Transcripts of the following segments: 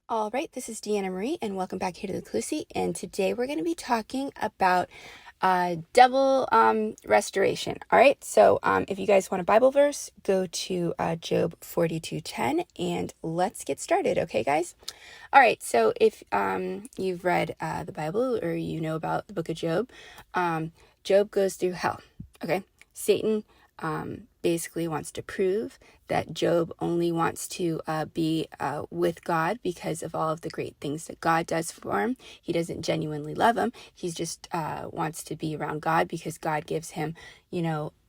All right, this is Deanna Marie, and welcome back here to the Clusie. And today we're going to be talking about double restoration. All right, so if you guys want a Bible verse, go to Job 42:10, and let's get started. Okay, guys. All right, so if you've read the Bible or you know about the book of Job, Job goes through hell. Okay, Satan basically wants to prove that Job only wants to be with God because of all of the great things that God does for him. He doesn't genuinely love him. He just wants to be around God because God gives him,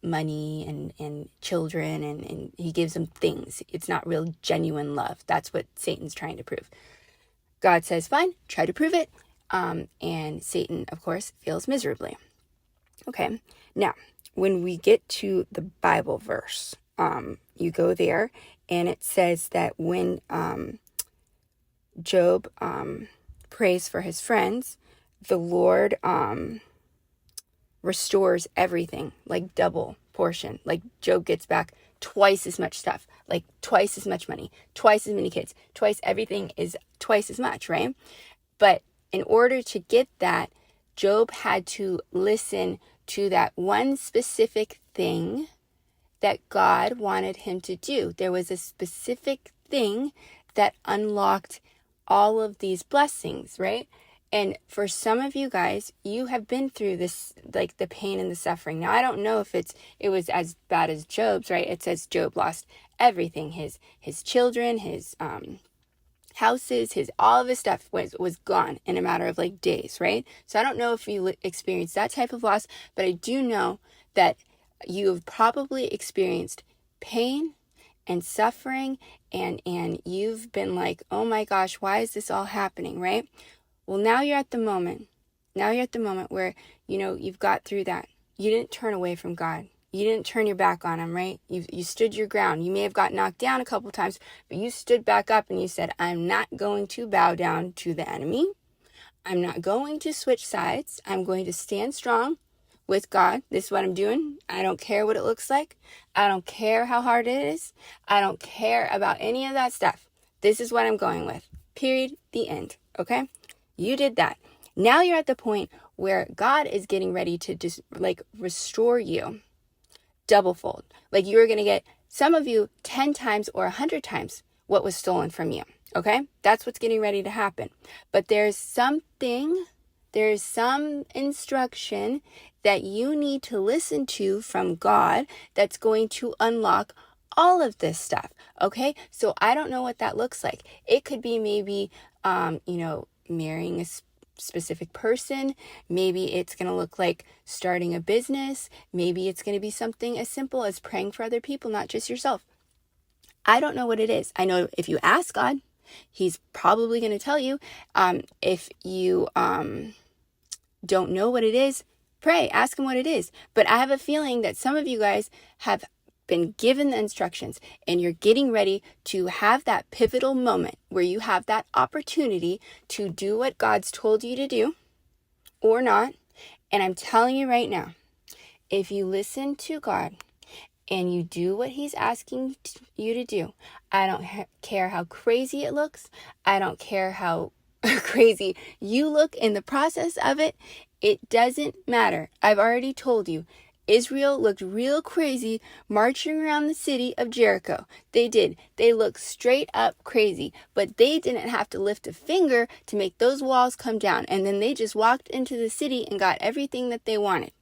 money and children and he gives him things. It's not real genuine love. That's what Satan's trying to prove. God says, fine, try to prove it. And Satan, of course, feels miserably. Okay, now, when we get to the Bible verse, you go there, and it says that when Job prays for his friends, the Lord restores everything, like double portion. Like Job gets back twice as much stuff, like twice as much money, twice as many kids, twice everything is twice as much, right? But in order to get that, Job had to listen to that one specific thing that God wanted him to do. There was a specific thing that unlocked all of these blessings, right? And for some of you guys, you have been through this, like the pain and the suffering. Now, I don't know if it was as bad as Job's, right? It says Job lost everything, his children, his houses, all of his stuff was gone in a matter of like days, right? So I don't know if you experienced that type of loss, but I do know that you have probably experienced pain and suffering and you've been like, oh my gosh, why is this all happening, right? Well, now you're at the moment where, you've got through that. You didn't turn away from God. You didn't turn your back on him, right? You stood your ground. You may have got knocked down a couple times, but you stood back up and you said, I'm not going to bow down to the enemy. I'm not going to switch sides. I'm going to stand strong with God. This is what I'm doing. I don't care what it looks like. I don't care how hard it is. I don't care about any of that stuff. This is what I'm going with. Period. The end. Okay? You did that. Now you're at the point where God is getting ready to just restore you double fold. Like you are going to get, some of you, 10 times or 100 times what was stolen from you. Okay? That's what's getting ready to happen. But there's some instruction that you need to listen to from God that's going to unlock all of this stuff. Okay? So I don't know what that looks like. It could be maybe, marrying a specific person. Maybe it's going to look like starting a business. Maybe it's going to be something as simple as praying for other people, not just yourself. I don't know what it is. I know if you ask God, he's probably going to tell you. If you don't know what it is, pray, ask him what it is. But I have a feeling that some of you guys have been given the instructions and you're getting ready to have that pivotal moment where you have that opportunity to do what God's told you to do or not. And I'm telling you right now, if you listen to God and you do what he's asking you to do, I don't care how crazy it looks. I don't care how crazy you look in the process of it. It doesn't matter. I've already told you. Israel looked real crazy marching around the city of Jericho. They did. They looked straight up crazy, but they didn't have to lift a finger to make those walls come down. And then they just walked into the city and got everything that they wanted.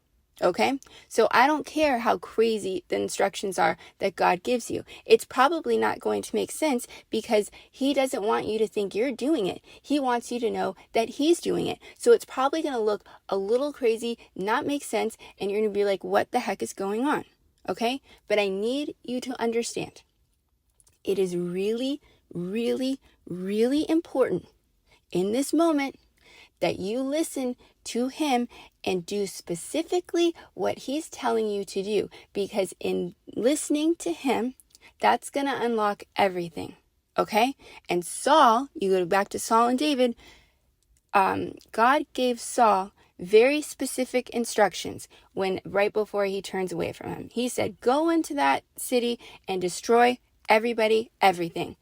Okay? So I don't care how crazy the instructions are that God gives you. It's probably not going to make sense because he doesn't want you to think you're doing it. He wants you to know that he's doing it. So it's probably going to look a little crazy, not make sense, and you're going to be like, what the heck is going on? Okay? But I need you to understand. It is really, really, really important in this moment that you listen to him and do specifically what he's telling you to do. Because in listening to him, that's going to unlock everything. Okay? And Saul, you go back to Saul and David, God gave Saul very specific instructions right before he turns away from him. He said, go into that city and destroy everybody, everything.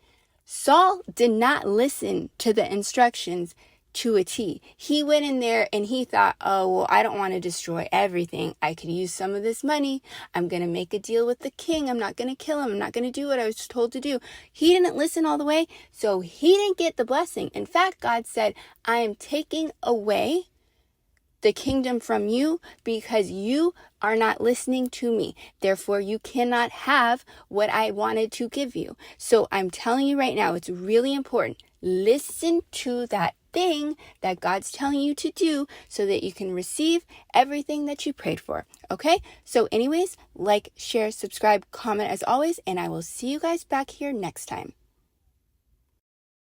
Saul did not listen to the instructions to a T. He went in there and he thought, oh, well, I don't want to destroy everything. I could use some of this money. I'm going to make a deal with the king. I'm not going to kill him. I'm not going to do what I was told to do. He didn't listen all the way, so he didn't get the blessing. In fact, God said, I am taking away the kingdom from you because you are not listening to me. Therefore, you cannot have what I wanted to give you. So I'm telling you right now, it's really important. Listen to that thing that God's telling you to do so that you can receive everything that you prayed for. Okay? So anyways, like, share, subscribe, comment as always, and I will see you guys back here next time.